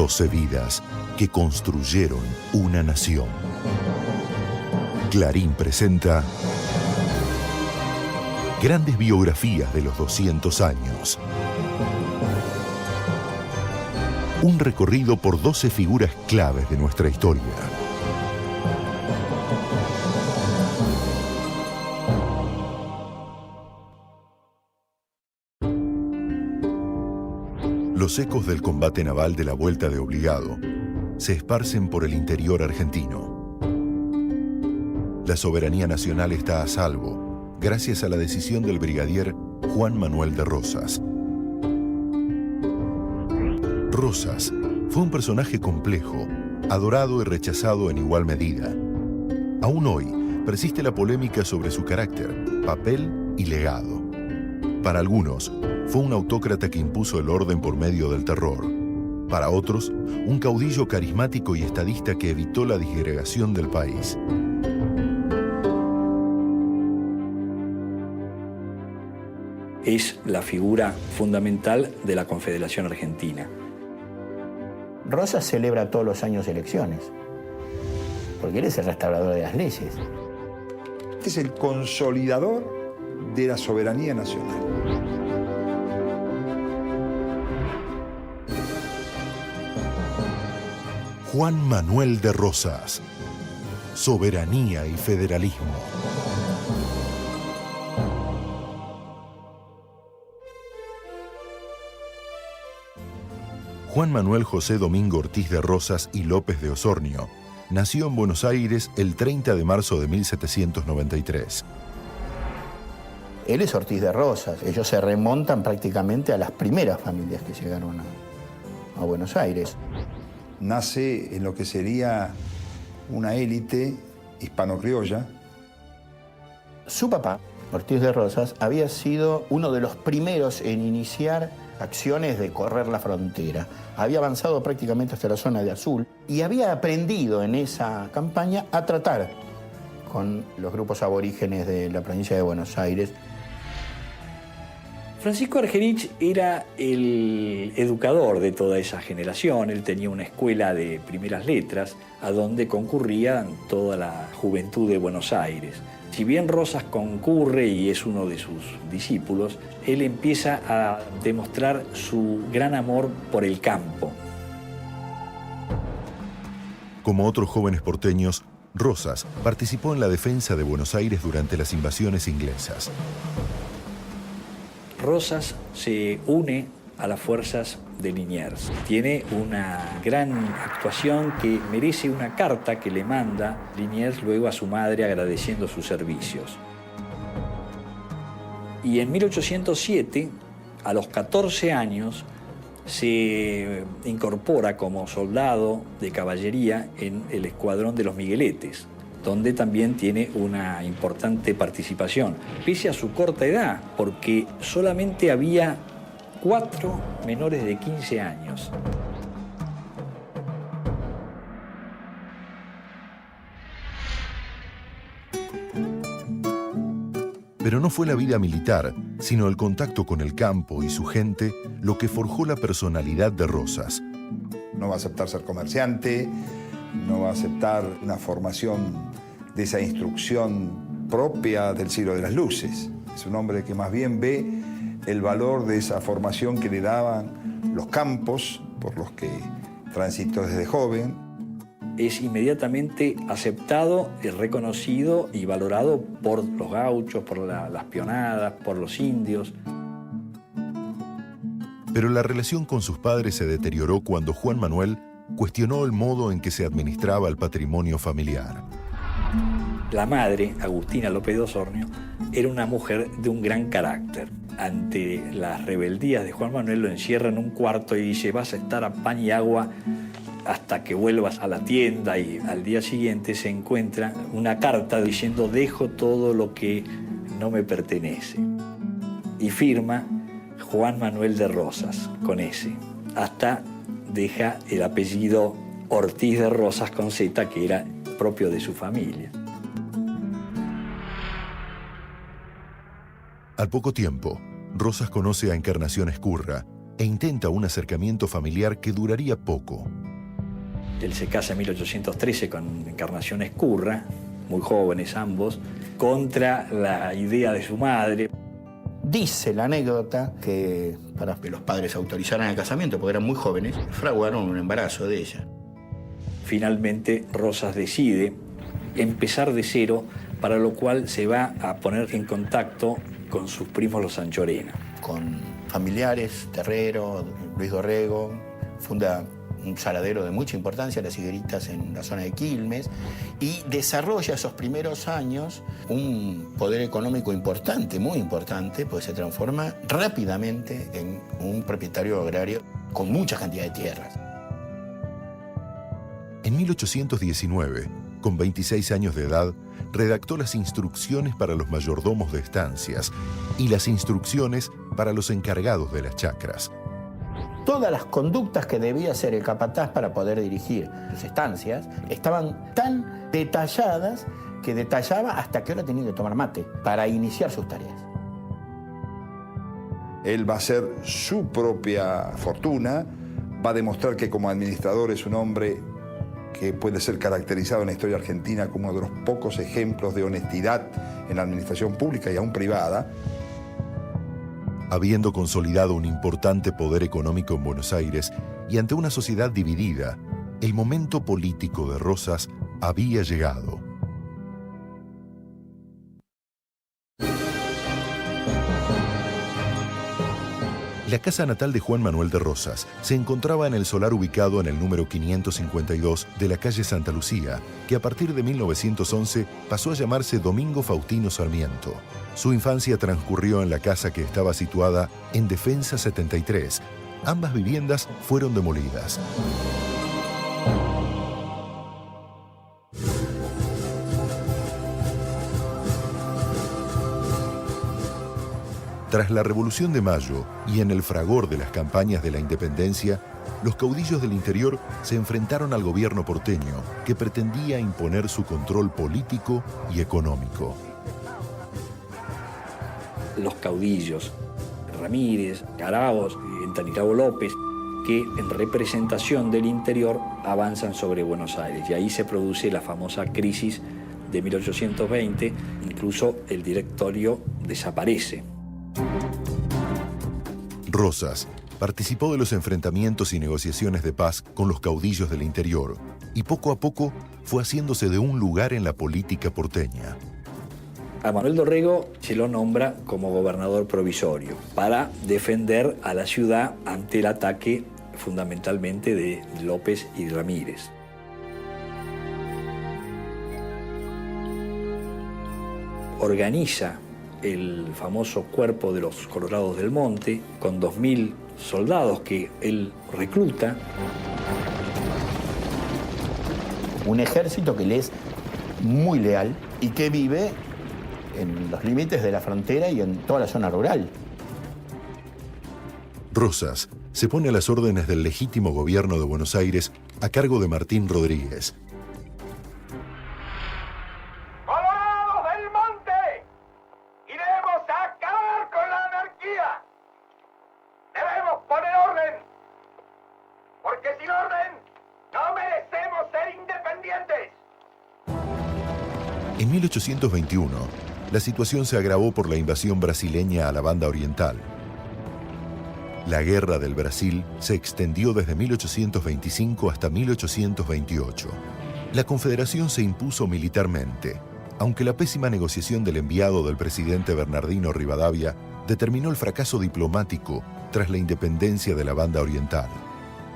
12 vidas que construyeron una nación. Clarín presenta grandes biografías de los 200 años. Un recorrido por 12 figuras claves de nuestra historia. Los ecos del combate naval de la Vuelta de Obligado se esparcen por el interior argentino. La soberanía nacional está a salvo gracias a la decisión del brigadier Juan Manuel de Rosas. Rosas fue un personaje complejo, adorado y rechazado en igual medida. Aún hoy persiste la polémica sobre su carácter, papel y legado. Para algunos, fue un autócrata que impuso el orden por medio del terror. Para otros, un caudillo carismático y estadista que evitó la disgregación del país. Es la figura fundamental de la Confederación Argentina. Rosas celebra todos los años elecciones, porque él es el restaurador de las leyes. Este es el consolidador de la soberanía nacional. Juan Manuel de Rosas. Soberanía y federalismo. Juan Manuel José Domingo Ortiz de Rosas y López de Osornio nació en Buenos Aires el 30 de marzo de 1793. Él es Ortiz de Rosas. Ellos se remontan prácticamente a las primeras familias que llegaron a Buenos Aires. Nace en lo que sería una élite hispano-criolla. Su papá, Ortiz de Rosas, había sido uno de los primeros en iniciar acciones de correr la frontera. Había avanzado prácticamente hasta la zona de Azul y había aprendido en esa campaña a tratar con los grupos aborígenes de la provincia de Buenos Aires. Francisco Argerich era el educador de toda esa generación. Él tenía una escuela de primeras letras a donde concurría toda la juventud de Buenos Aires. Si bien Rosas concurre y es uno de sus discípulos, él empieza a demostrar su gran amor por el campo. Como otros jóvenes porteños, Rosas participó en la defensa de Buenos Aires durante las invasiones inglesas. Rosas se une a las fuerzas de Liniers. Tiene una gran actuación que merece una carta que le manda Liniers luego a su madre agradeciendo sus servicios. Y en 1807, a los 14 años, se incorpora como soldado de caballería en el escuadrón de los Migueletes, donde también tiene una importante participación, pese a su corta edad, porque solamente había 4 menores de 15 años. Pero no fue la vida militar, sino el contacto con el campo y su gente lo que forjó la personalidad de Rosas. No va a aceptar ser comerciante, no va a aceptar una formación de esa instrucción propia del siglo de las luces. Es un hombre que más bien ve el valor de esa formación que le daban los campos por los que transitó desde joven. Es inmediatamente aceptado, reconocido y valorado por los gauchos, por las pionadas, por los indios. Pero la relación con sus padres se deterioró cuando Juan Manuel cuestionó el modo en que se administraba el patrimonio familiar. La madre, Agustina López de Osornio, era una mujer de un gran carácter. Ante las rebeldías de Juan Manuel lo encierra en un cuarto y dice: vas a estar a pan y agua hasta que vuelvas a la tienda. Y al día siguiente se encuentra una carta diciendo: dejo todo lo que no me pertenece. Y firma Juan Manuel de Rosas, con S. Hasta deja el apellido Ortiz de Rosas con Z, que era propio de su familia. Al poco tiempo, Rosas conoce a Encarnación Ezcurra e intenta un acercamiento familiar que duraría poco. Él se casa en 1813 con Encarnación Ezcurra, muy jóvenes ambos, contra la idea de su madre. Dice la anécdota que para que los padres autorizaran el casamiento, porque eran muy jóvenes, fraguaron un embarazo de ella. Finalmente, Rosas decide empezar de cero, para lo cual se va a poner en contacto con sus primos los Anchorena. Con familiares, Terrero, Luis Dorrego, funda un saladero de mucha importancia, Las Higueritas, en la zona de Quilmes, y desarrolla esos primeros años un poder económico importante, muy importante, pues se transforma rápidamente en un propietario agrario con mucha cantidad de tierras. En 1819, con 26 años de edad, redactó las instrucciones para los mayordomos de estancias y las instrucciones para los encargados de las chacras. Todas las conductas que debía hacer el capataz para poder dirigir sus estancias estaban tan detalladas que detallaba hasta qué hora tenía que tomar mate para iniciar sus tareas. Él va a hacer su propia fortuna, va a demostrar que como administrador es un hombre que puede ser caracterizado en la historia argentina como uno de los pocos ejemplos de honestidad en la administración pública y aún privada. Habiendo consolidado un importante poder económico en Buenos Aires y ante una sociedad dividida, el momento político de Rosas había llegado. La casa natal de Juan Manuel de Rosas se encontraba en el solar ubicado en el número 552 de la calle Santa Lucía, que a partir de 1911 pasó a llamarse Domingo Faustino Sarmiento. Su infancia transcurrió en la casa que estaba situada en Defensa 73. Ambas viviendas fueron demolidas. Tras la Revolución de Mayo y en el fragor de las campañas de la independencia, los caudillos del interior se enfrentaron al gobierno porteño, que pretendía imponer su control político y económico. Los caudillos, Ramírez, Caraos, Estanislao López, que en representación del interior avanzan sobre Buenos Aires. Y ahí se produce la famosa crisis de 1820, incluso el directorio desaparece. Rosas participó de los enfrentamientos y negociaciones de paz con los caudillos del interior y poco a poco fue haciéndose de un lugar en la política porteña. A Manuel Dorrego se lo nombra como gobernador provisorio para defender a la ciudad ante el ataque fundamentalmente de López y Ramírez. Organiza el famoso Cuerpo de los Colorados del Monte, con 2.000 soldados que él recluta. Un ejército que le es muy leal y que vive en los límites de la frontera y en toda la zona rural. Rosas se pone a las órdenes del legítimo gobierno de Buenos Aires a cargo de Martín Rodríguez. En 1821, la situación se agravó por la invasión brasileña a la Banda Oriental. La Guerra del Brasil se extendió desde 1825 hasta 1828. La Confederación se impuso militarmente, aunque la pésima negociación del enviado del presidente Bernardino Rivadavia determinó el fracaso diplomático tras la independencia de la Banda Oriental.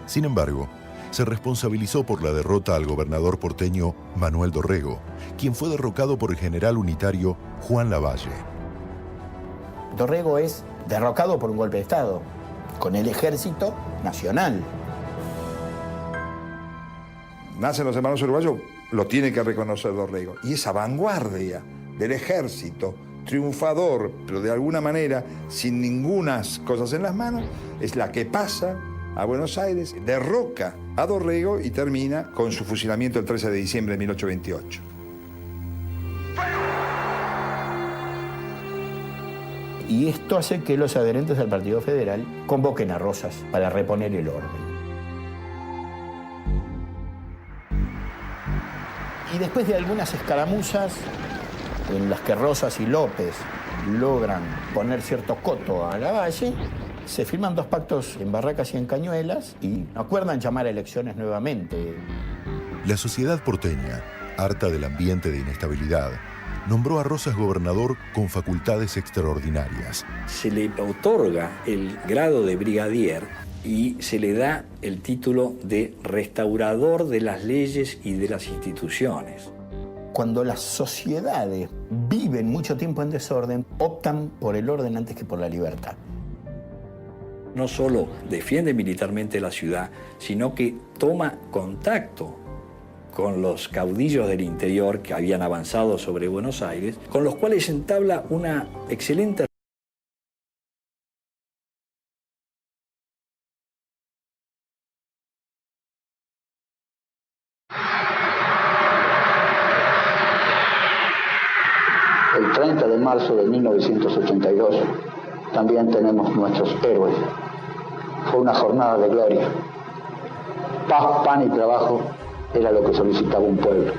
Sin embargo, se responsabilizó por la derrota al gobernador porteño Manuel Dorrego, quien fue derrocado por el general unitario Juan Lavalle. Dorrego es derrocado por un golpe de Estado, con el Ejército Nacional. Nacen los hermanos uruguayos, lo tiene que reconocer Dorrego. Y esa vanguardia del ejército, triunfador, pero de alguna manera sin ningunas cosas en las manos, es la que pasa a Buenos Aires, derroca a Dorrego y termina con su fusilamiento el 13 de diciembre de 1828. Y esto hace que los adherentes del Partido Federal convoquen a Rosas para reponer el orden. Y después de algunas escaramuzas en las que Rosas y López logran poner cierto coto a Lavalle, se firman 2 pactos en Barracas y en Cañuelas y acuerdan llamar a elecciones nuevamente. La sociedad porteña, harta del ambiente de inestabilidad, nombró a Rosas gobernador con facultades extraordinarias. Se le otorga el grado de brigadier y se le da el título de restaurador de las leyes y de las instituciones. Cuando las sociedades viven mucho tiempo en desorden, optan por el orden antes que por la libertad. No solo defiende militarmente la ciudad, sino que toma contacto con los caudillos del interior que habían avanzado sobre Buenos Aires, con los cuales entabla una excelente El 30 de marzo de 1982 también tenemos nuestros héroes. Fue una jornada de gloria. Paz, pan y trabajo era lo que solicitaba un pueblo.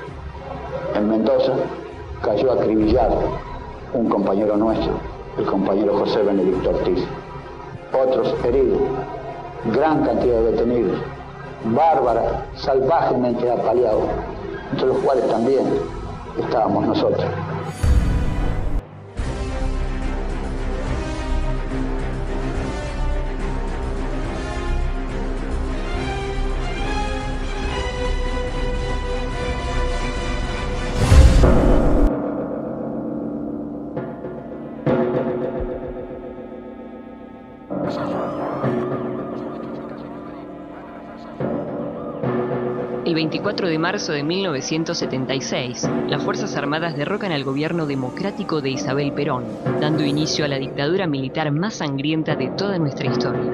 En Mendoza cayó acribillado un compañero nuestro, el compañero José Benedicto Ortiz. Otros heridos, gran cantidad de detenidos, bárbara, salvajemente apaleados, entre los cuales también estábamos nosotros. El 24 de marzo de 1976, las Fuerzas Armadas derrocan al gobierno democrático de Isabel Perón, dando inicio a la dictadura militar más sangrienta de toda nuestra historia.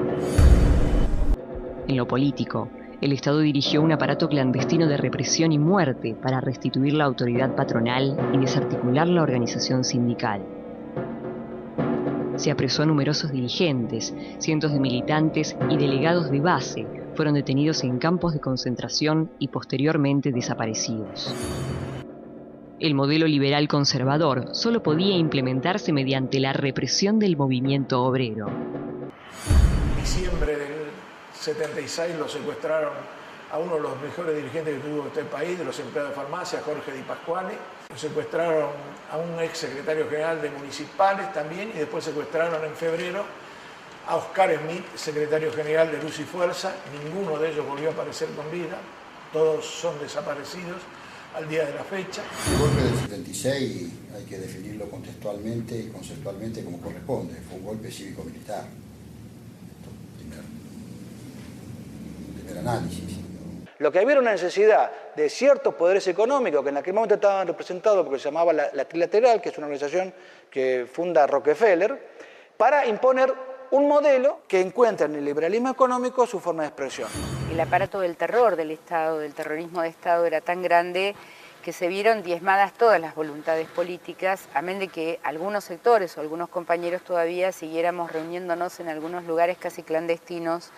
En lo político, el Estado dirigió un aparato clandestino de represión y muerte para restituir la autoridad patronal y desarticular la organización sindical. Se apresó a numerosos dirigentes, cientos de militantes y delegados de base fueron detenidos en campos de concentración y posteriormente desaparecidos. El modelo liberal conservador solo podía implementarse mediante la represión del movimiento obrero. En diciembre del 76 lo secuestraron a uno de los mejores dirigentes que tuvo este país, de los empleados de farmacia, Jorge Di Pasquale. Lo secuestraron a un ex secretario general de Municipales también, y después secuestraron en febrero a Oscar Smith, secretario general de Luz y Fuerza. Ninguno de ellos volvió a aparecer con vida, todos son desaparecidos al día de la fecha. El golpe del 76 hay que definirlo contextualmente y conceptualmente como corresponde. Fue un golpe cívico-militar. Primer análisis. Lo que había era una necesidad de ciertos poderes económicos que en aquel momento estaban representados porque se llamaba la Trilateral, que es una organización que funda Rockefeller, para imponer un modelo que encuentra en el liberalismo económico su forma de expresión. El aparato del terror del Estado, del terrorismo de Estado, era tan grande que se vieron diezmadas todas las voluntades políticas, amén de que algunos sectores o algunos compañeros todavía siguiéramos reuniéndonos en algunos lugares casi clandestinos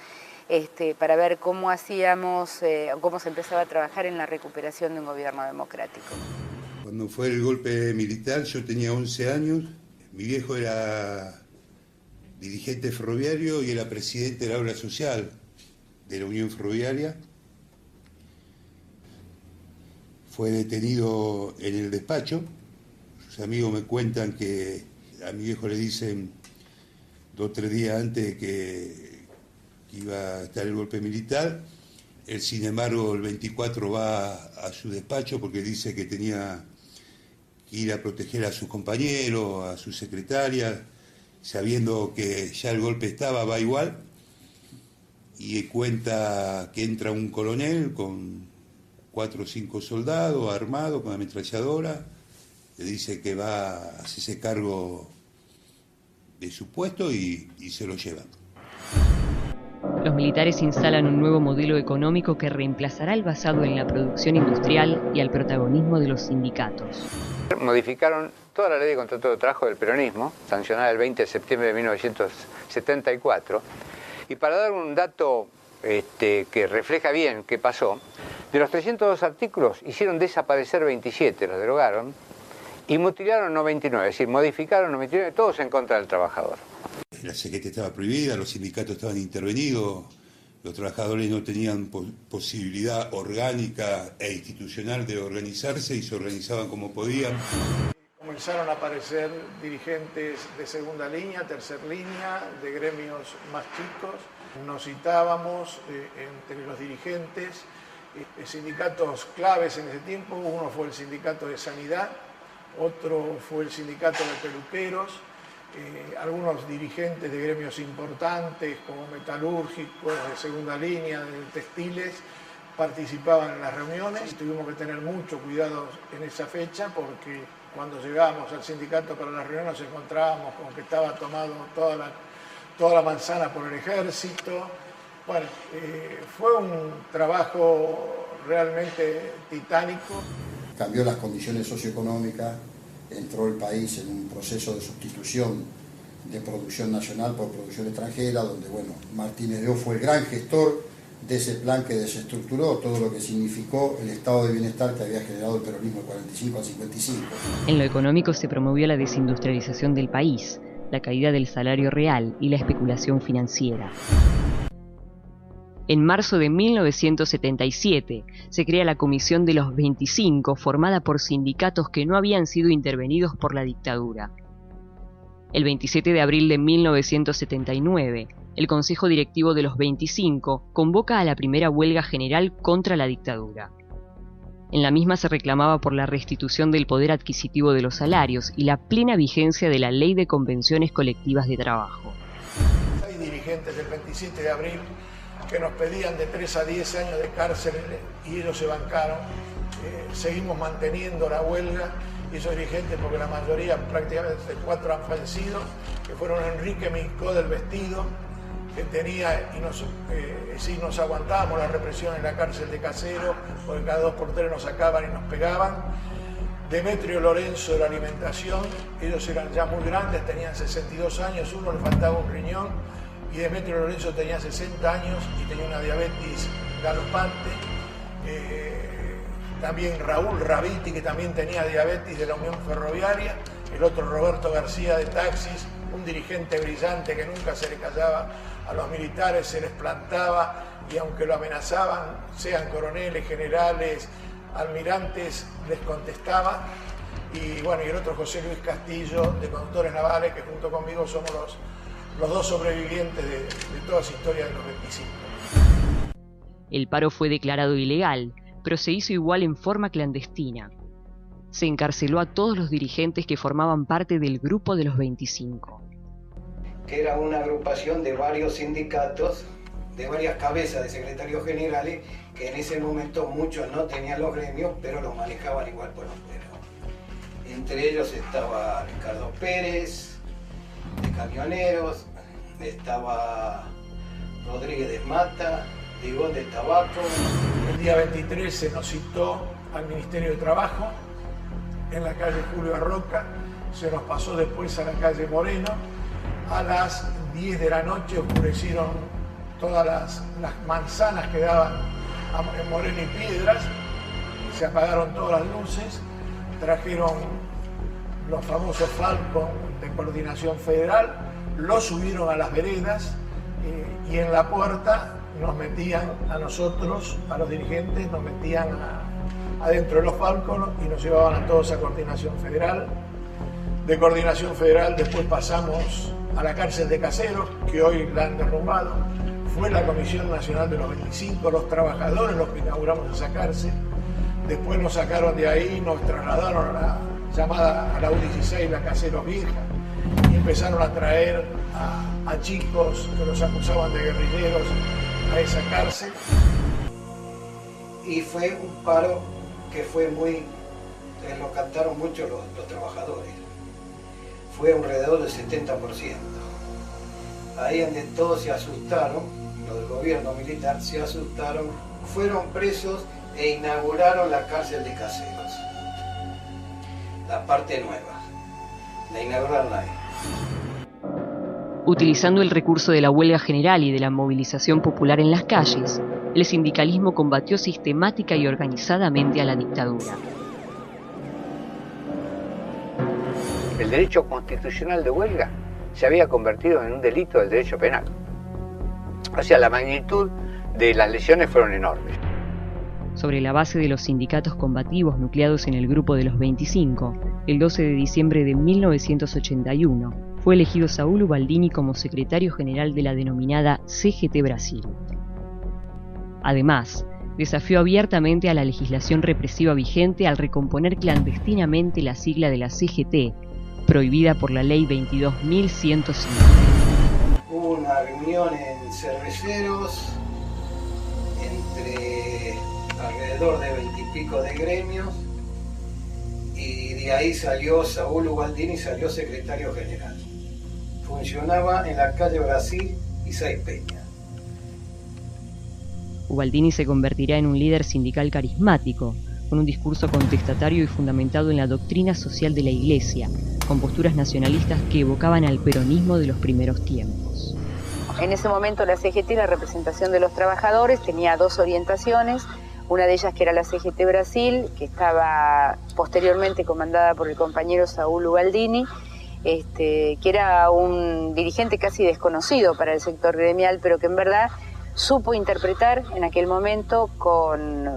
para ver cómo hacíamos, cómo se empezaba a trabajar en la recuperación de un gobierno democrático. Cuando fue el golpe militar yo tenía 11 años, mi viejo era dirigente ferroviario y era presidente de la obra social de la Unión Ferroviaria. Fue detenido en el despacho. Sus amigos me cuentan que a mi viejo le dicen 2 o 3 días antes de que iba a estar el golpe militar. Él, sin embargo, el 24 va a su despacho porque dice que tenía que ir a proteger a sus compañeros, a su secretaria, sabiendo que ya el golpe estaba, va igual, y cuenta que entra un coronel con 4 o 5 soldados armados con ametralladora, le dice que va a hacerse cargo de su puesto y se lo llevan. Los militares instalan un nuevo modelo económico que reemplazará el basado en la producción industrial y al protagonismo de los sindicatos. Modificaron toda la ley de contrato de trabajo del peronismo, sancionada el 20 de septiembre de 1974, y para dar un dato que refleja bien qué pasó, De los 302 artículos hicieron desaparecer 27, los derogaron, y mutilaron 99, es decir, modificaron 99, todos en contra del trabajador. La CGT estaba prohibida, los sindicatos estaban intervenidos, los trabajadores no tenían posibilidad orgánica e institucional de organizarse y se organizaban como podían. Comenzaron a aparecer dirigentes de segunda línea, tercera línea, de gremios más chicos. Nos citábamos entre los dirigentes sindicatos claves en ese tiempo. Uno fue el sindicato de Sanidad, otro fue el sindicato de peluqueros, algunos dirigentes de gremios importantes como metalúrgicos, de segunda línea, de textiles, participaban en las reuniones. Tuvimos que tener mucho cuidado en esa fecha porque cuando llegábamos al sindicato para las reuniones nos encontrábamos con que estaba tomado toda la manzana por el ejército. Bueno, fue un trabajo realmente titánico. Cambió las condiciones socioeconómicas, entró el país en un proceso de sustitución de producción nacional por producción extranjera, donde bueno, Martínez de Oz fue el gran gestor de ese plan que desestructuró todo lo que significó el estado de bienestar que había generado el peronismo del 45 al 55. En lo económico se promovió la desindustrialización del país, la caída del salario real y la especulación financiera. En marzo de 1977 se crea la Comisión de los 25, formada por sindicatos que no habían sido intervenidos por la dictadura. El 27 de abril de 1979, el Consejo Directivo de los 25 convoca a la primera huelga general contra la dictadura. En la misma se reclamaba por la restitución del poder adquisitivo de los salarios y la plena vigencia de la Ley de Convenciones Colectivas de Trabajo. Hay dirigentes del 27 de abril que nos pedían de 3 a 10 años de cárcel y ellos se bancaron. Seguimos manteniendo la huelga y esos dirigentes, porque la mayoría, prácticamente 4 han fallecido, que fueron Enrique Micó del Vestido, que tenía, y nos aguantábamos la represión en la cárcel de Caseros, porque cada 2 por 3 nos sacaban y nos pegaban. Demetrio Lorenzo de la Alimentación, ellos eran ya muy grandes, tenían 62 años, uno le faltaba un riñón, y Demetrio Lorenzo tenía 60 años y tenía una diabetes galopante. También Raúl Rabiti, que también tenía diabetes, de la Unión Ferroviaria. El otro Roberto García de Taxis, un dirigente brillante que nunca se le callaba a los militares, se les plantaba y aunque lo amenazaban, sean coroneles, generales, almirantes, les contestaba. Y bueno, y el otro José Luis Castillo, de Conductores Navales, que junto conmigo somos los 2 sobrevivientes de toda esa historia de los 25. El paro fue declarado ilegal, pero se hizo igual en forma clandestina. Se encarceló a todos los dirigentes que formaban parte del Grupo de los 25. Que era una agrupación de varios sindicatos, de varias cabezas de secretarios generales, que en ese momento muchos no tenían los gremios, pero los manejaban igual por los perros. Entre ellos estaba Ricardo Pérez, de Camioneros, estaba Rodríguez de Mata, Digón de Tabaco. El día 23 se nos citó al Ministerio de Trabajo, en la calle Julio Arroca, se nos pasó después a la calle Moreno. A las 10 de la noche oscurecieron todas las manzanas que daban en Moreno y Piedras, se apagaron todas las luces, trajeron los famosos Falcon de Coordinación Federal, los subieron a las veredas y en la puerta nos metían a nosotros, a los dirigentes, nos metían adentro de los Falcon y nos llevaban a todos a Coordinación Federal. De Coordinación Federal después pasamos a la cárcel de Caseros, que hoy la han derrumbado. Fue la Comisión Nacional de los 25, los trabajadores los que inauguramos esa cárcel. Después nos sacaron de ahí, nos trasladaron a la llamada a la U16, la Caseros Vieja, y empezaron a traer a chicos que los acusaban de guerrilleros a esa cárcel. Y fue un paro que fue muy, lo cantaron mucho los trabajadores. Fue alrededor del 70%. Ahí donde todos se asustaron, los del gobierno militar se asustaron, fueron presos e inauguraron la cárcel de Caseros. La parte nueva. La inauguraron ahí. Utilizando el recurso de la huelga general y de la movilización popular en las calles, el sindicalismo combatió sistemática y organizadamente a la dictadura. El derecho constitucional de huelga se había convertido en un delito del derecho penal. O sea, la magnitud de las lesiones fueron enormes. Sobre la base de los sindicatos combativos nucleados en el Grupo de los 25, el 12 de diciembre de 1981, fue elegido Saúl Ubaldini como secretario general de la denominada CGT Brasil. Además, desafió abiertamente a la legislación represiva vigente al recomponer clandestinamente la sigla de la CGT, prohibida por la Ley 22.105. Hubo una reunión en Cerveceros entre alrededor de 20 y pico de gremios, y de ahí salió Saúl Ubaldini, salió secretario general. Funcionaba en la calle Brasil y Saipeña. Ubaldini se convertirá en un líder sindical carismático, con un discurso contestatario y fundamentado en la doctrina social de la Iglesia, con posturas nacionalistas que evocaban al peronismo de los primeros tiempos. En ese momento la CGT, la representación de los trabajadores, tenía dos orientaciones. Una de ellas que era la CGT Brasil, que estaba posteriormente comandada por el compañero Saúl Ubaldini, que era un dirigente casi desconocido para el sector gremial, pero que en verdad supo interpretar en aquel momento con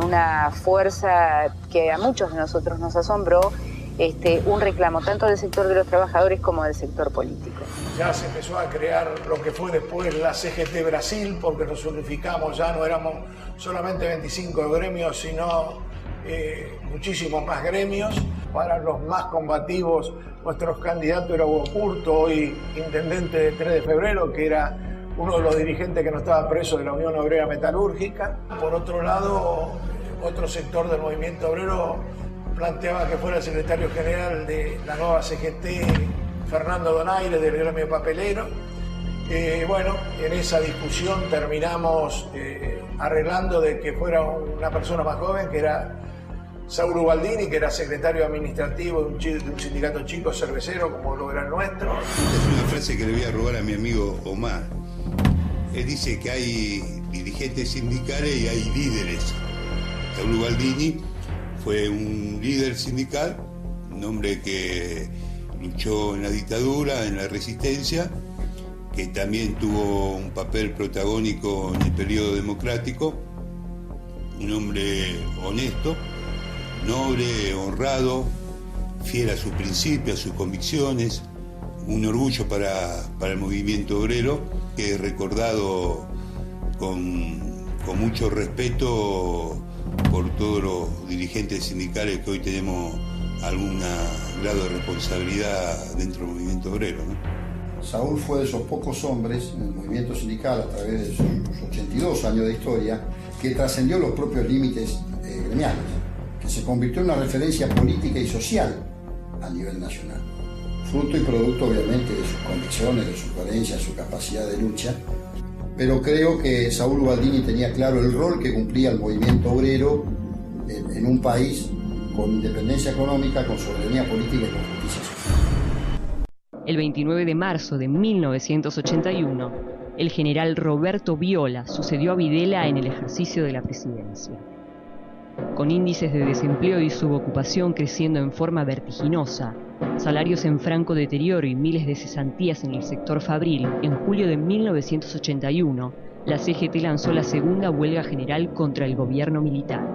una fuerza que a muchos de nosotros nos asombró, un reclamo tanto del sector de los trabajadores como del sector político. Ya se empezó a crear lo que fue después la CGT Brasil, porque nos unificamos, ya no éramos solamente 25 gremios, sino muchísimos más gremios. Para los más combativos, nuestro candidato era Hugo Curto, hoy intendente de 3 de febrero, que era uno de los dirigentes que no estaba preso de la Unión Obrera Metalúrgica. Por otro lado, otro sector del movimiento obrero planteaba que fuera el secretario general de la nueva CGT, Fernando Donaire, del gremio papelero. Bueno, en esa discusión terminamos arreglando de que fuera una persona más joven, que era Saúl Ubaldini, que era secretario administrativo de un sindicato chico cervecero, como lo era el nuestro. Es una frase que le voy a robar a mi amigo Omar. Él dice que hay dirigentes sindicales y hay líderes. Saúl Ubaldini fue un líder sindical, un hombre que luchó en la dictadura, en la resistencia, que también tuvo un papel protagónico en el periodo democrático, un hombre honesto, noble, honrado, fiel a sus principios, a sus convicciones, un orgullo para el movimiento obrero, que es recordado con mucho respeto por todos los dirigentes sindicales que hoy tenemos algún grado de responsabilidad dentro del movimiento obrero, ¿no? Saúl fue de esos pocos hombres en el movimiento sindical, a través de sus 82 años de historia, que trascendió los propios límites gremiales, que se convirtió en una referencia política y social a nivel nacional. Fruto y producto, obviamente, de sus convicciones, de su coherencia, su capacidad de lucha. Pero creo que Saúl Ubaldini tenía claro el rol que cumplía el movimiento obrero en un país con independencia económica, con soberanía política y con justicia social. El 29 de marzo de 1981, el general Roberto Viola sucedió a Videla en el ejercicio de la presidencia. Con índices de desempleo y subocupación creciendo en forma vertiginosa, salarios en franco deterioro y miles de cesantías en el sector fabril, en julio de 1981, la CGT lanzó la segunda huelga general contra el gobierno militar.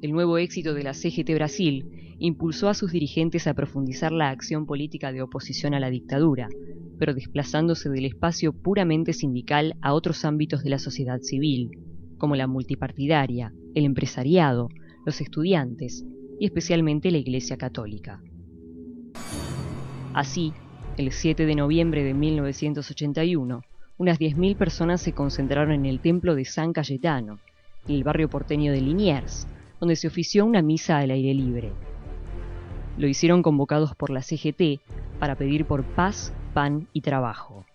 El nuevo éxito de la CGT Brasil impulsó a sus dirigentes a profundizar la acción política de oposición a la dictadura, pero desplazándose del espacio puramente sindical a otros ámbitos de la sociedad civil, como la multipartidaria, el empresariado, los estudiantes y especialmente la Iglesia Católica. Así, el 7 de noviembre de 1981, unas 10.000 personas se concentraron en el templo de San Cayetano, en el barrio porteño de Liniers, donde se ofició una misa al aire libre. Lo hicieron convocados por la CGT para pedir por paz, pan y trabajo.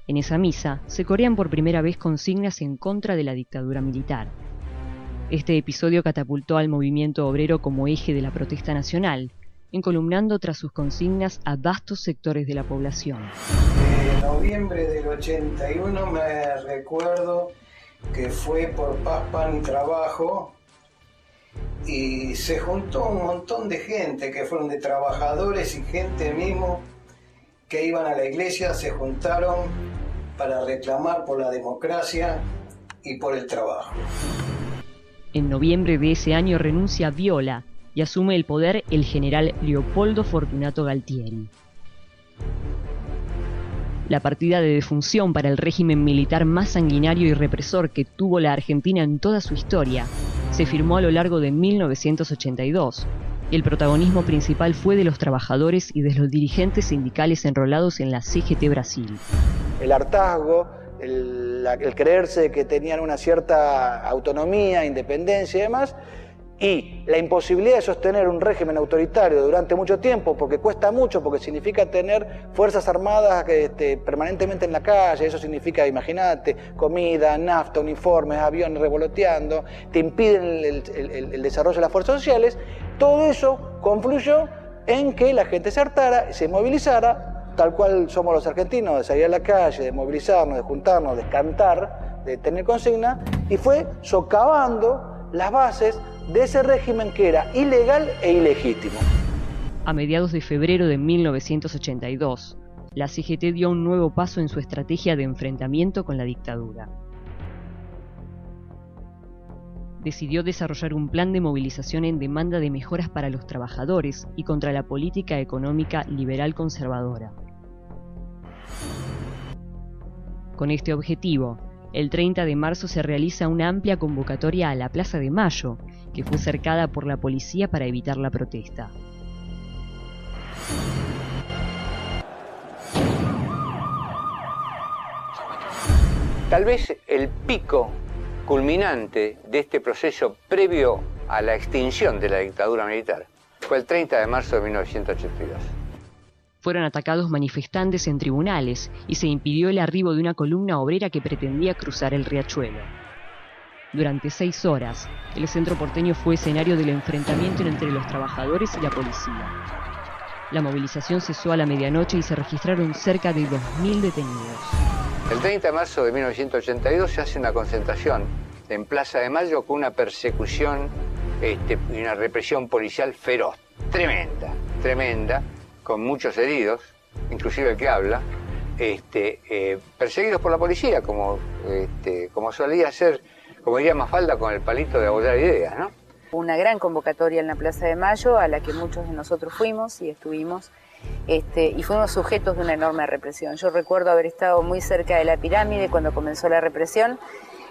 En esa misa se corean por primera vez consignas en contra de la dictadura militar. Este episodio catapultó al movimiento obrero como eje de la protesta nacional, encolumnando tras sus consignas a vastos sectores de la población. En noviembre del 81 me recuerdo que fue por Paz, Pan y Trabajo, y se juntó un montón de gente que fueron de trabajadores y gente mismo que iban a la iglesia, se juntaron para reclamar por la democracia y por el trabajo. En noviembre de ese año renuncia Viola y asume el poder el general Leopoldo Fortunato Galtieri. La partida de defunción para el régimen militar más sanguinario y represor que tuvo la Argentina en toda su historia se firmó a lo largo de 1982. El protagonismo principal fue de los trabajadores y de los dirigentes sindicales enrolados en la CGT Brasil. El hartazgo, el creerse que tenían una cierta autonomía, independencia y demás, y la imposibilidad de sostener un régimen autoritario durante mucho tiempo, porque cuesta mucho, porque significa tener fuerzas armadas permanentemente en la calle, eso significa, imagínate, comida, nafta, uniformes, aviones revoloteando, te impiden el desarrollo de las fuerzas sociales. Todo eso confluyó en que la gente se hartara, se movilizara, tal cual somos los argentinos, de salir a la calle, de movilizarnos, de juntarnos, de cantar, de tener consigna, y fue socavando las bases de ese régimen que era ilegal e ilegítimo. A mediados de febrero de 1982, la CGT dio un nuevo paso en su estrategia de enfrentamiento con la dictadura. Decidió desarrollar un plan de movilización en demanda de mejoras para los trabajadores y contra la política económica liberal conservadora. Con este objetivo, el 30 de marzo se realiza una amplia convocatoria a la Plaza de Mayo, que fue cercada por la policía para evitar la protesta. Tal vez el pico culminante de este proceso previo a la extinción de la dictadura militar fue el 30 de marzo de 1982. Fueron atacados manifestantes en tribunales y se impidió el arribo de una columna obrera que pretendía cruzar el riachuelo. Durante 6 horas, el centro porteño fue escenario del enfrentamiento entre los trabajadores y la policía. La movilización cesó a la medianoche y se registraron cerca de 2.000 detenidos. El 30 de marzo de 1982 se hace una concentración en Plaza de Mayo con una persecución y una represión policial feroz, tremenda, con muchos heridos, inclusive el que habla, perseguidos por la policía, como solía ser, como diría Mafalda, con el palito de abollar ideas, ¿no? Una gran convocatoria en la Plaza de Mayo, a la que muchos de nosotros fuimos y estuvimos, y fuimos sujetos de una enorme represión. Yo recuerdo haber estado muy cerca de la pirámide cuando comenzó la represión.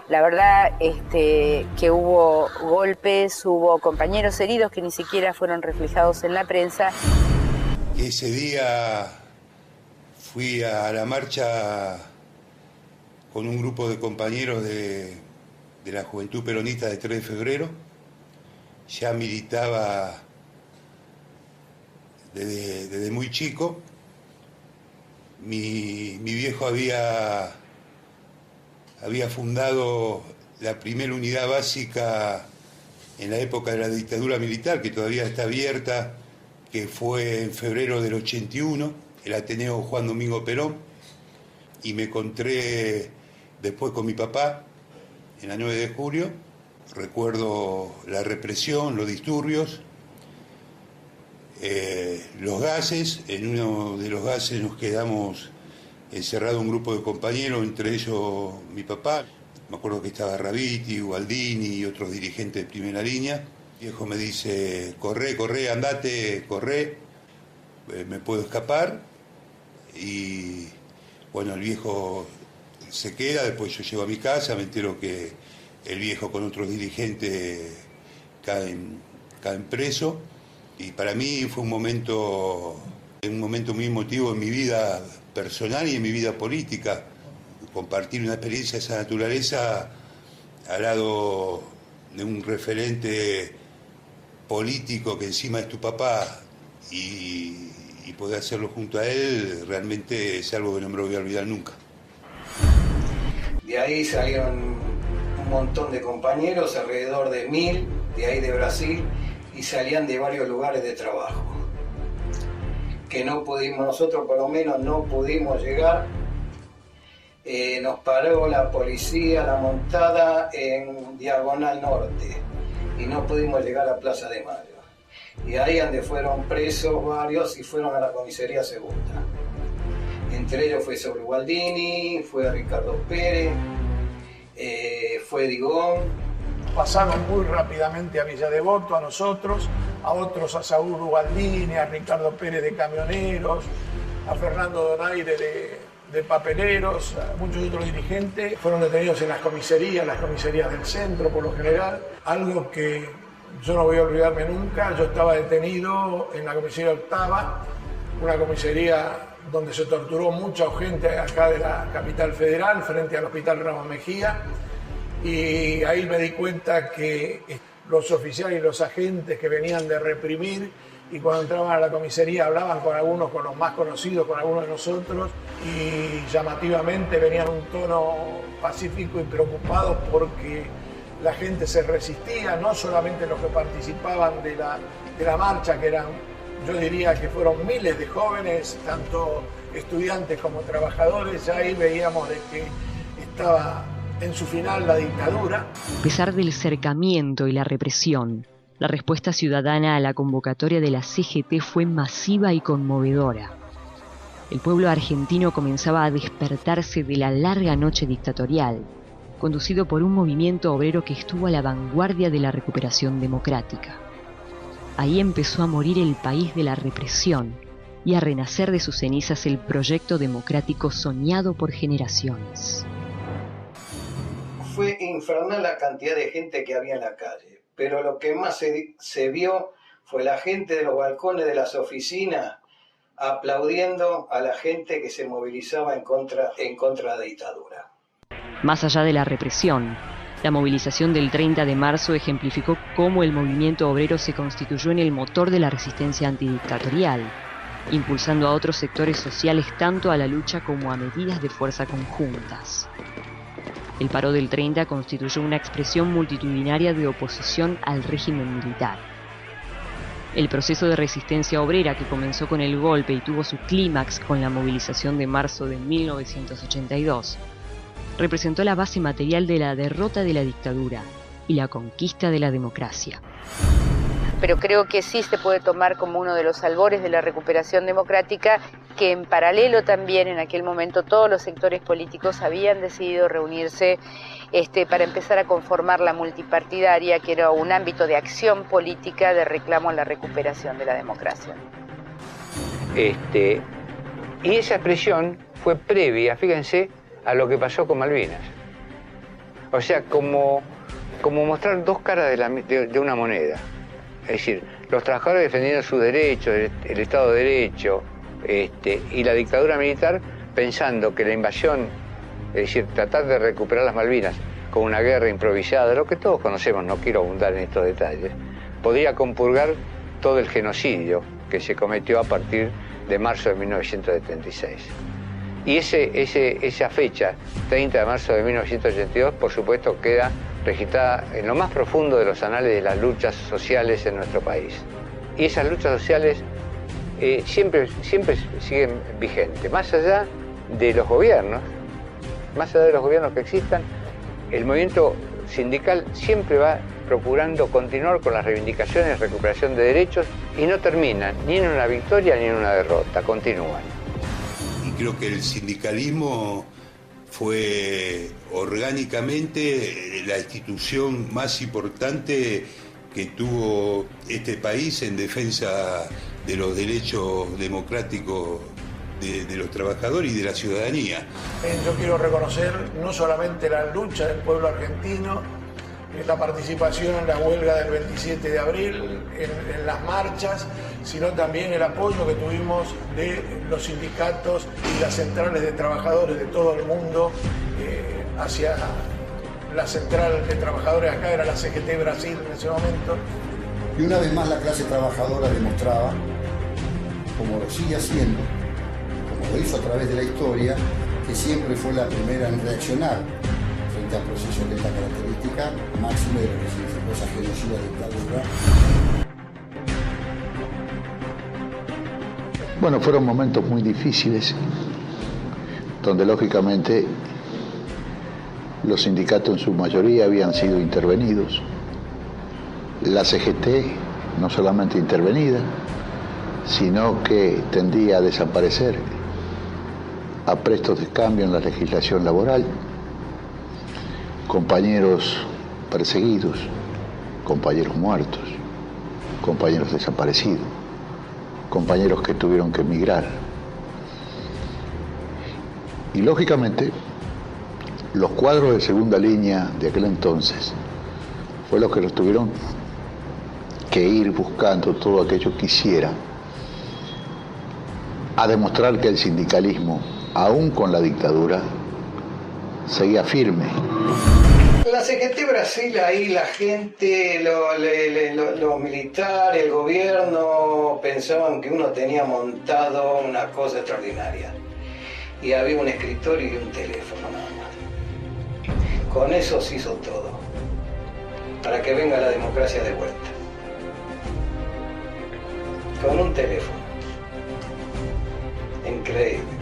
La verdad que hubo golpes, hubo compañeros heridos que ni siquiera fueron reflejados en la prensa. Ese día fui a la marcha con un grupo de compañeros de la Juventud Peronista de 3 de febrero. Ya militaba desde muy chico. Mi viejo había fundado la primera unidad básica en la época de la dictadura militar, que todavía está abierta, que fue en febrero del 81, el Ateneo Juan Domingo Perón, y me encontré después con mi papá en la 9 de julio. Recuerdo la represión, los disturbios, los gases. En uno de los gases nos quedamos encerrado un grupo de compañeros, entre ellos mi papá. Me acuerdo que estaba Raviti, Ubaldini y otros dirigentes de primera línea. El viejo me dice, corre, andate, corre, me puedo escapar. Y bueno, el viejo se queda, después yo llego a mi casa, me entero que el viejo con otros dirigentes caen preso. Y para mí fue un momento muy emotivo en mi vida personal y en mi vida política. Compartir una experiencia de esa naturaleza al lado de un referente político que encima es tu papá y poder hacerlo junto a él, realmente es algo que no me lo voy a olvidar nunca. De ahí salieron un montón de compañeros, alrededor de 1000, de ahí de Brasil, y salían de varios lugares de trabajo. Que no pudimos, nosotros por lo menos no pudimos llegar nos paró la policía, la montada en Diagonal Norte y no pudimos llegar a Plaza de Mayo. Y ahí donde fueron presos varios y fueron a la comisaría segunda. Entre ellos fue Saúl Gualdini, fue Ricardo Pérez, fue Digón. Pasaron muy rápidamente a Villa Devoto, a nosotros, a otros, a Saúl Gualdini, a Ricardo Pérez de camioneros, a Fernando Donaire de papeleros, a muchos otros dirigentes. Fueron detenidos en las comisarías del centro por lo general, algo que yo no voy a olvidarme nunca. Yo estaba detenido en la comisaría octava, una comisaría donde se torturó mucha gente acá de la capital federal, frente al Hospital Ramos Mejía, y ahí me di cuenta que los oficiales y los agentes que venían de reprimir, y cuando entraban a la comisaría hablaban con algunos, con los más conocidos, con algunos de nosotros, y llamativamente venían en un tono pacífico y preocupados porque la gente se resistía, no solamente los que participaban de la marcha, que eran, yo diría que fueron miles de jóvenes, tanto estudiantes como trabajadores. Ya ahí veíamos de que estaba en su final la dictadura. A pesar del cercamiento y la represión, la respuesta ciudadana a la convocatoria de la CGT fue masiva y conmovedora. El pueblo argentino comenzaba a despertarse de la larga noche dictatorial, conducido por un movimiento obrero que estuvo a la vanguardia de la recuperación democrática. Ahí empezó a morir el país de la represión y a renacer de sus cenizas el proyecto democrático soñado por generaciones. Fue infernal la cantidad de gente que había en la calle, pero lo que más se vio fue la gente de los balcones de las oficinas aplaudiendo a la gente que se movilizaba en contra de la dictadura. Más allá de la represión, la movilización del 30 de marzo ejemplificó cómo el movimiento obrero se constituyó en el motor de la resistencia antidictatorial, impulsando a otros sectores sociales tanto a la lucha como a medidas de fuerza conjuntas. El paro del 30 constituyó una expresión multitudinaria de oposición al régimen militar. El proceso de resistencia obrera, que comenzó con el golpe y tuvo su clímax con la movilización de marzo de 1982, representó la base material de la derrota de la dictadura y la conquista de la democracia. Pero creo que sí se puede tomar como uno de los albores de la recuperación democrática, que en paralelo también en aquel momento todos los sectores políticos habían decidido reunirse para empezar a conformar la multipartidaria, que era un ámbito de acción política de reclamo a la recuperación de la democracia. Y esa expresión fue previa, fíjense, a lo que pasó con Malvinas. O sea, como mostrar dos caras de una moneda. Es decir, los trabajadores defendiendo sus derechos, el Estado de Derecho, y la dictadura militar pensando que la invasión, es decir, tratar de recuperar las Malvinas con una guerra improvisada, lo que todos conocemos, no quiero abundar en estos detalles, podría compurgar todo el genocidio que se cometió a partir de marzo de 1976. Y esa fecha, 30 de marzo de 1982, por supuesto, queda registrada en lo más profundo de los anales de las luchas sociales en nuestro país. Y esas luchas sociales siempre siguen vigentes. Más allá de los gobiernos que existan, el movimiento sindical siempre va procurando continuar con las reivindicaciones de recuperación de derechos y no terminan ni en una victoria ni en una derrota, continúan. Y creo que el sindicalismo fue orgánicamente la institución más importante que tuvo este país en defensa de los derechos democráticos de los trabajadores y de la ciudadanía. Yo quiero reconocer no solamente la lucha del pueblo argentino, la participación en la huelga del 27 de abril, en las marchas, sino también el apoyo que tuvimos de los sindicatos y las centrales de trabajadores de todo el mundo hacia la central de trabajadores acá, era la CGT Brasil en ese momento. Y una vez más la clase trabajadora demostraba, como lo sigue haciendo, como lo hizo a través de la historia, que siempre fue la primera en reaccionar frente a procesos de esta característica, máximo de lo que significó esa genocida dictadura. Bueno, fueron momentos muy difíciles, donde lógicamente Los sindicatos en su mayoría habían sido intervenidos. La CGT no solamente intervenida, sino que tendía a desaparecer a prestos de cambio en la legislación laboral. Compañeros perseguidos, compañeros muertos, compañeros desaparecidos, compañeros que tuvieron que emigrar. Y lógicamente, los cuadros de segunda línea de aquel entonces fue los que los tuvieron que ir buscando todo aquello que hiciera a demostrar que el sindicalismo, aún con la dictadura, seguía firme. La CGT Brasil, ahí la gente, los militares, el gobierno pensaban que uno tenía montado una cosa extraordinaria. Y había un escritorio y un teléfono nada más. Con eso se hizo todo, para que venga la democracia de vuelta. Con un teléfono. Increíble.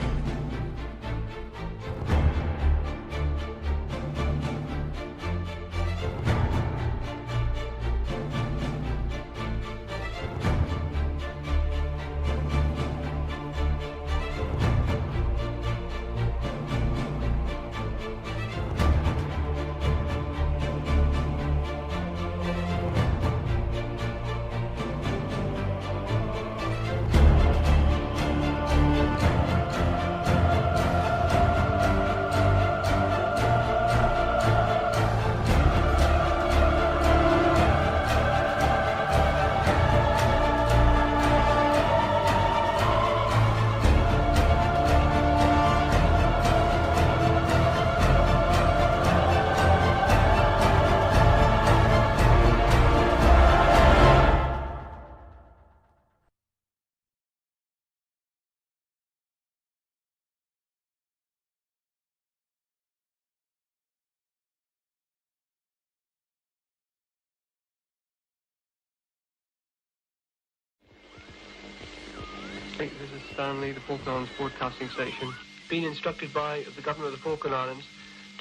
This is Stanley, the Falkland Islands Broadcasting Station. Been instructed by the Governor of the Falkland Islands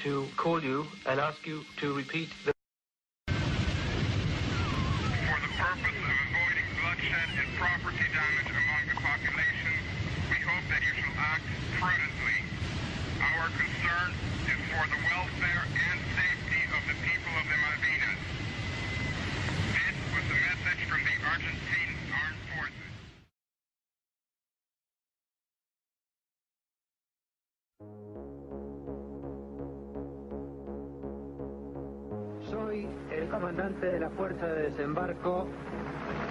to call you and ask you to repeat the... For the purpose of avoiding bloodshed and property damage among the population, we hope that you shall act prudently. Our concern is for the welfare and safety of the people of the Malvinas. This was the message from the Argentine Armed Forces. Soy el comandante de la Fuerza de Desembarco,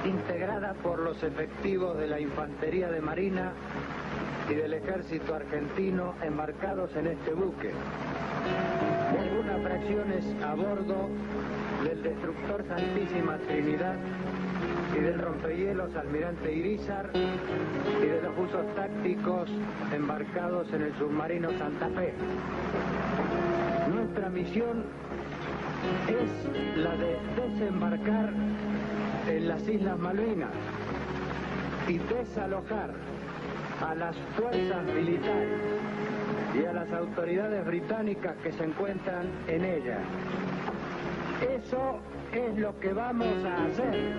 integrada por los efectivos de la Infantería de Marina y del Ejército Argentino embarcados en este buque. De algunas fracciones a bordo del destructor Santísima Trinidad y del rompehielos Almirante Irízar y de los buzos tácticos embarcados en el submarino Santa Fe. Nuestra misión es la de desembarcar en las Islas Malvinas y desalojar a las fuerzas militares y a las autoridades británicas que se encuentran en ellas. Eso es lo que vamos a hacer.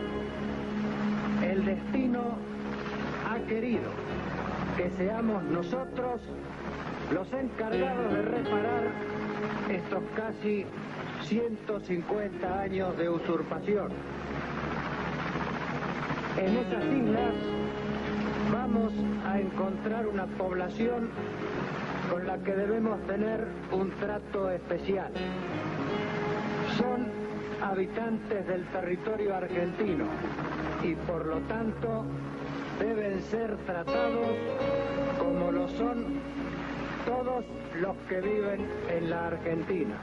El destino ha querido que seamos nosotros los encargados de reparar estos casi 150 años de usurpación. En esas islas vamos a encontrar una población con la que debemos tener un trato especial. Son habitantes del territorio argentino y por lo tanto deben ser tratados como lo son todos los que viven en la Argentina.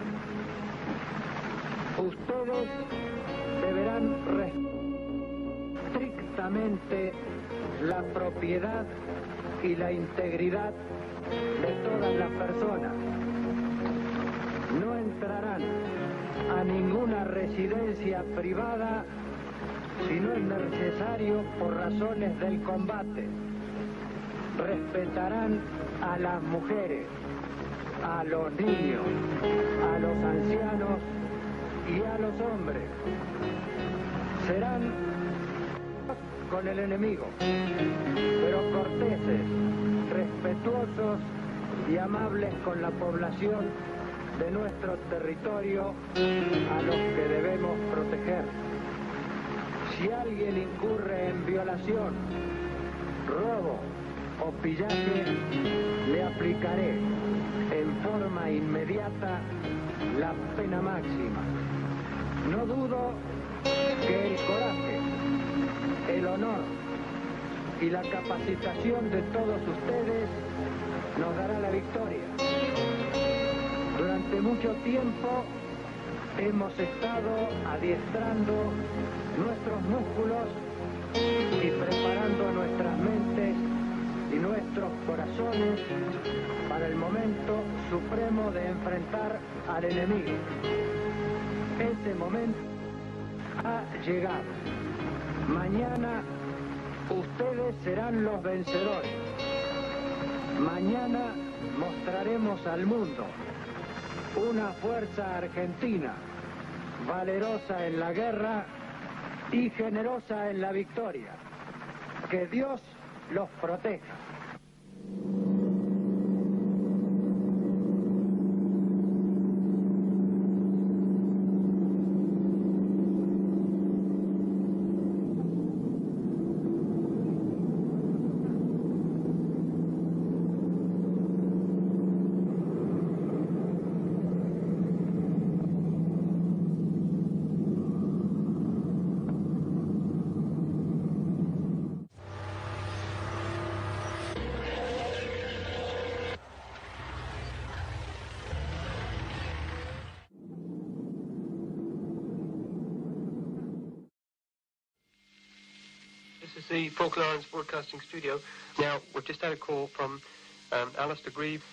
Ustedes deberán estrictamente la propiedad y la integridad de todas las personas. No entrarán a ninguna residencia privada si no es necesario por razones del combate. Respetarán a las mujeres a los niños, a los ancianos y a los hombres. Serán con el enemigo, pero corteses, respetuosos y amables con la población de nuestro territorio a los que debemos proteger. Si alguien incurre en violación, robo o pillaje, le aplicaré en forma inmediata la pena máxima. No dudo que el coraje, el honor y la capacitación de todos ustedes nos dará la victoria. Durante mucho tiempo hemos estado adiestrando nuestros músculos y preparando nuestras mentes y nuestros corazones para el momento supremo de enfrentar al enemigo. Ese momento ha llegado. Mañana ustedes serán los vencedores. Mañana mostraremos al mundo una fuerza argentina, valerosa en la guerra y generosa en la victoria. Que Dios los proteja. This is the Falkland Islands Broadcasting Studio. Now, we've just had a call from Alistair Grieve.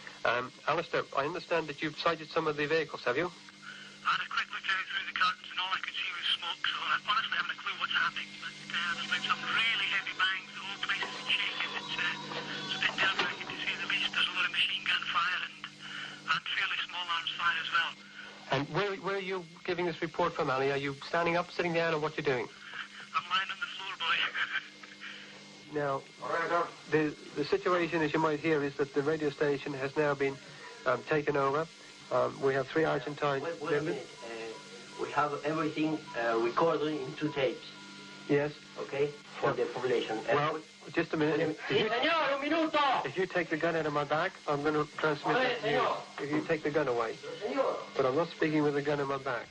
Alistair, I understand that you've sighted some of the vehicles, have you? I had a quick look out through the curtains and all I could see was smoke, so I honestly haven't a clue what's happening. But there's been some really heavy bangs, the whole place is shaking. It's a bit nerve-wracking to say the least. There's a lot of machine gun fire and fairly small arms fire as well. And where are you giving this report from, Ali? Are you standing up, sitting down, or what you doing? I'm lying on the floor, boy. Now, the situation, as you might hear, is that the radio station has now been taken over. We have 3 Argentine wait a minute. We have everything recorded in 2 tapes. Yes. Okay? For the population. Well, just a minute. If you take the gun out of my back, I'm going to transmit it to you. If you take the gun away. But I'm not speaking with the gun in my back.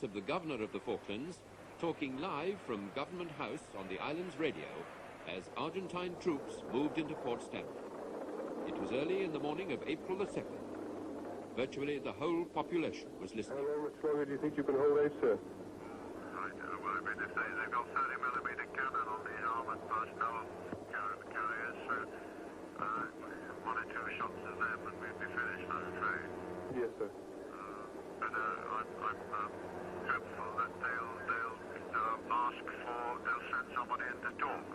Of the Governor of the Falklands, talking live from Government House on the island's radio as Argentine troops moved into Port Stanley. It was early in the morning of April the 2nd. Virtually the whole population was listening. How much longer do you think you can hold out, sir? Right, well, I mean, if they've got 30mm cannon on the armoured personnel carriers, so 1 or 2 shots of them and we'd be finished, I'm afraid. Yes, sir. But I'm hopeful that they'll ask for, they'll send somebody in to talk.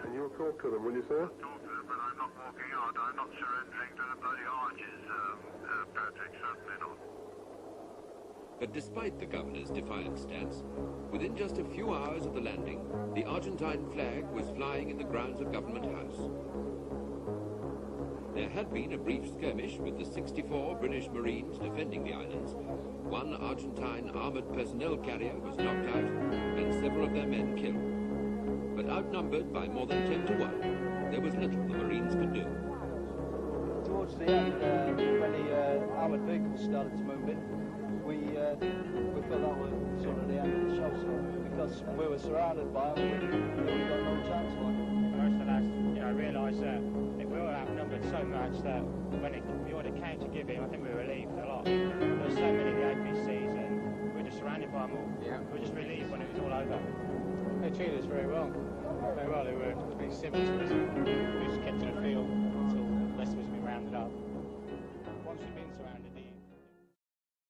And you'll talk to them, will you, sir? I'll talk to them, but I'm not walking out. I'm not surrendering to the bloody arches, Patrick, certainly not. But despite the Governor's defiant stance, within just a few hours of the landing, the Argentine flag was flying in the grounds of Government House. There had been a brief skirmish with the 64 British Marines defending the islands. 1 Argentine armoured personnel carrier was knocked out and several of their men killed. But outnumbered by more than 10 to 1, there was little the Marines could do. Towards the end, when the armoured vehicles started to move in, we felt that was sort of the end of the show, so because we were surrounded by them, we got no chance for it. realised that we were outnumbered so much that when the order came to give him, I think we were relieved a lot. There were so many of the APCs and we were just surrounded by them all. Yeah. We were just relieved when it was all over. They treated us very well. Very well. They were pretty simple to us. We just kept in the field until the rest of us had been rounded up. Once we'd been surrounded,